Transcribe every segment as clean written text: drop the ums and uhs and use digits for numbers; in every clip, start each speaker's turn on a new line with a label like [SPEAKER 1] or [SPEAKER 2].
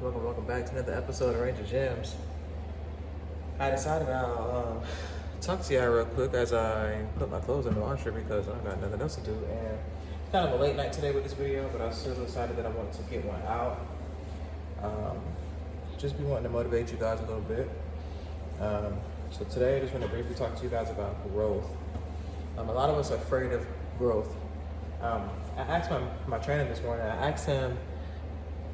[SPEAKER 1] Welcome back to another episode of Ranger Gems. I decided I'll talk to y'all real quick as I put my clothes in the washer because I got nothing else to do. And kind of a late night today with this video, but I still decided that I wanted to get one out. Just be wanting to motivate you guys a little bit. So today I just want to briefly talk to you guys about growth. A lot of us are afraid of growth. I asked my trainer this morning, I asked him,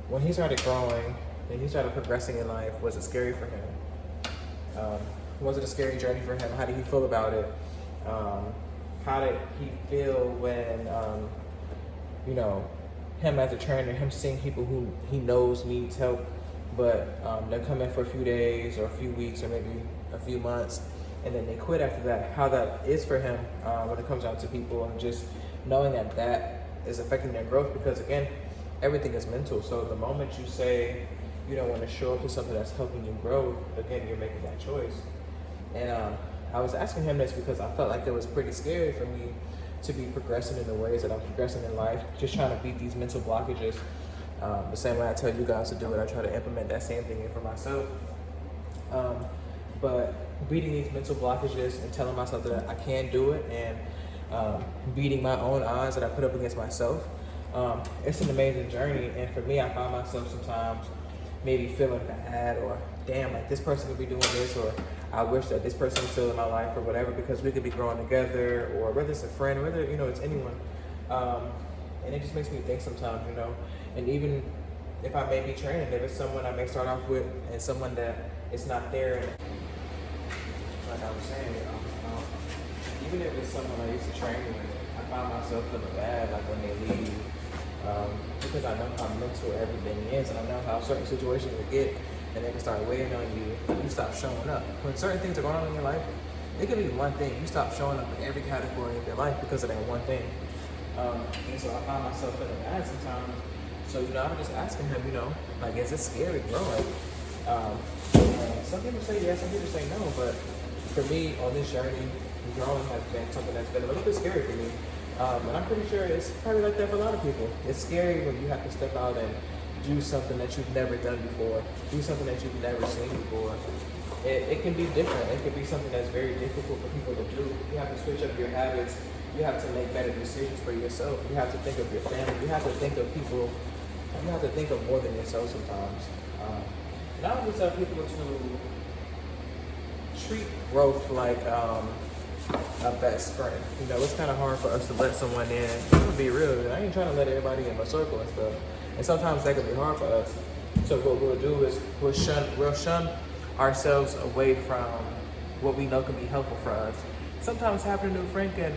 [SPEAKER 1] when he started growing and he started progressing in life, was it scary for him? Was it a scary journey for him? How did he feel about it? How did he feel when, him as a trainer, him seeing people who he knows needs help, but they come in for a few days or a few weeks or maybe a few months, and then they quit after that, how that is for him when it comes out to people, and just knowing that that is affecting their growth, because again, everything is mental. So the moment you say you don't want to show up to something that's helping you grow, again, you're making that choice. And I was asking him this because I felt like it was pretty scary for me to be progressing in the ways that I'm progressing in life, just trying to beat these mental blockages. The same way I tell you guys to do it, I try to implement that same thing in for myself. But beating these mental blockages and telling myself that I can do it, and beating my own odds that I put up against myself, it's an amazing journey. And for me, I find myself sometimes maybe feeling bad, or damn, like this person could be doing this, or I wish that this person was still in my life, or whatever, because we could be growing together, or whether it's a friend, or whether it's anyone. And it just makes me think sometimes, and even if I may be training, if it's someone I may start off with and someone that is not there, and like I was saying, even if it's someone I used to train with, I find myself feeling bad like when they leave, because I know how mental everything is, and I know how certain situations will get, and they can start weighing on you. You stop showing up when certain things are going on in your life. It could be one thing. You stop showing up in every category of your life because of that one thing. And so I find myself feeling bad sometimes. So I was just asking him, like, is it scary growing? And some people say yes, some people say no, but for me on this journey, growing has been something that's been a little bit scary for me. And I'm pretty sure it's probably like that for a lot of people. It's scary when you have to step out and do something that you've never done before, do something that you've never seen before. It can be different. It can be something that's very difficult for people to do. You have to switch up your habits. You have to make better decisions for yourself. You have to think of your family. You have to think of people. You have to think of more than yourself sometimes. And I would tell people to treat growth like a best friend. It's kind of hard for us to let someone in. I'm gonna be real. I ain't trying to let everybody in my circle and stuff. And sometimes that can be hard for us. So what we'll do is we'll shun ourselves away from what we know can be helpful for us. Sometimes having a new friend can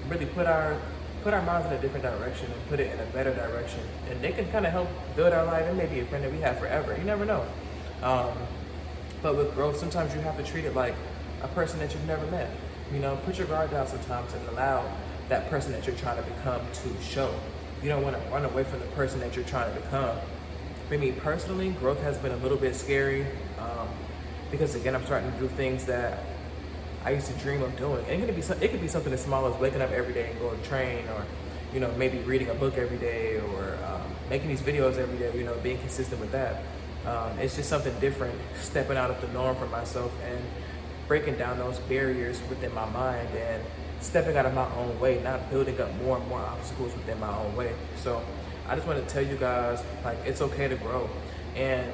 [SPEAKER 1] really put our minds in a different direction and put it in a better direction. And they can kind of help build our life. It may be a friend that we have forever. You never know. But with growth, sometimes you have to treat it like a person that you've never met. Put your guard down sometimes and allow that person that you're trying to become to show. You don't want to run away from the person that you're trying to become. For me personally, growth has been a little bit scary because again, I'm starting to do things that I used to dream of doing. And it could be something as small as waking up every day and going to train, or maybe reading a book every day, or making these videos every day. Being consistent with that. It's just something different, stepping out of the norm for myself and breaking down those barriers within my mind and stepping out of my own way, not building up more and more obstacles within my own way. So I just want to tell you guys, like, it's okay to grow, and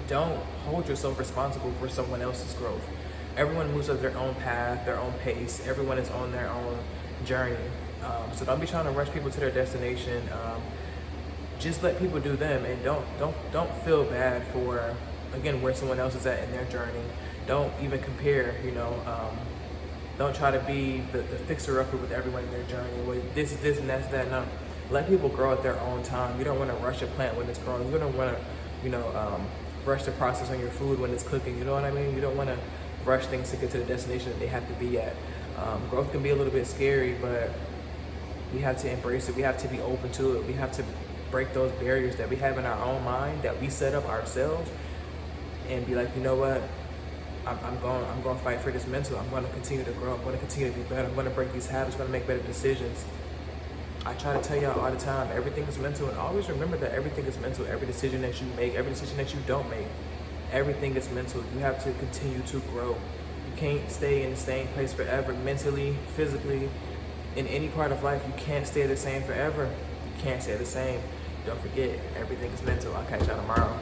[SPEAKER 1] don't hold yourself responsible for someone else's growth. Everyone moves at their own path, their own pace. Everyone is on their own journey. So don't be trying to rush people to their destination. Just let people do them, and don't feel bad for, again, where someone else is at in their journey. Don't even compare, don't try to be the fixer-upper with everyone in their journey. Well, this and that's that. No, let people grow at their own time. You don't want to rush a plant when it's growing. You don't want to, rush the process on your food when it's cooking. You know what I mean? You don't want to rush things to get to the destination that they have to be at. Growth can be a little bit scary, but we have to embrace it. We have to be open to it. We have to break those barriers that we have in our own mind that we set up ourselves, and be like, you know what? I'm going to fight for this mental. I'm going to continue to grow. I'm going to continue to be better. I'm going to break these habits. I'm going to make better decisions. I try to tell y'all all the time, everything is mental, and always remember that everything is mental. Every decision that you make, every decision that you don't make, everything is mental. You have to continue to grow. You can't stay in the same place forever, mentally, physically, in any part of life. You can't stay the same forever. You can't stay the same. Don't forget, everything is mental. I'll catch y'all tomorrow.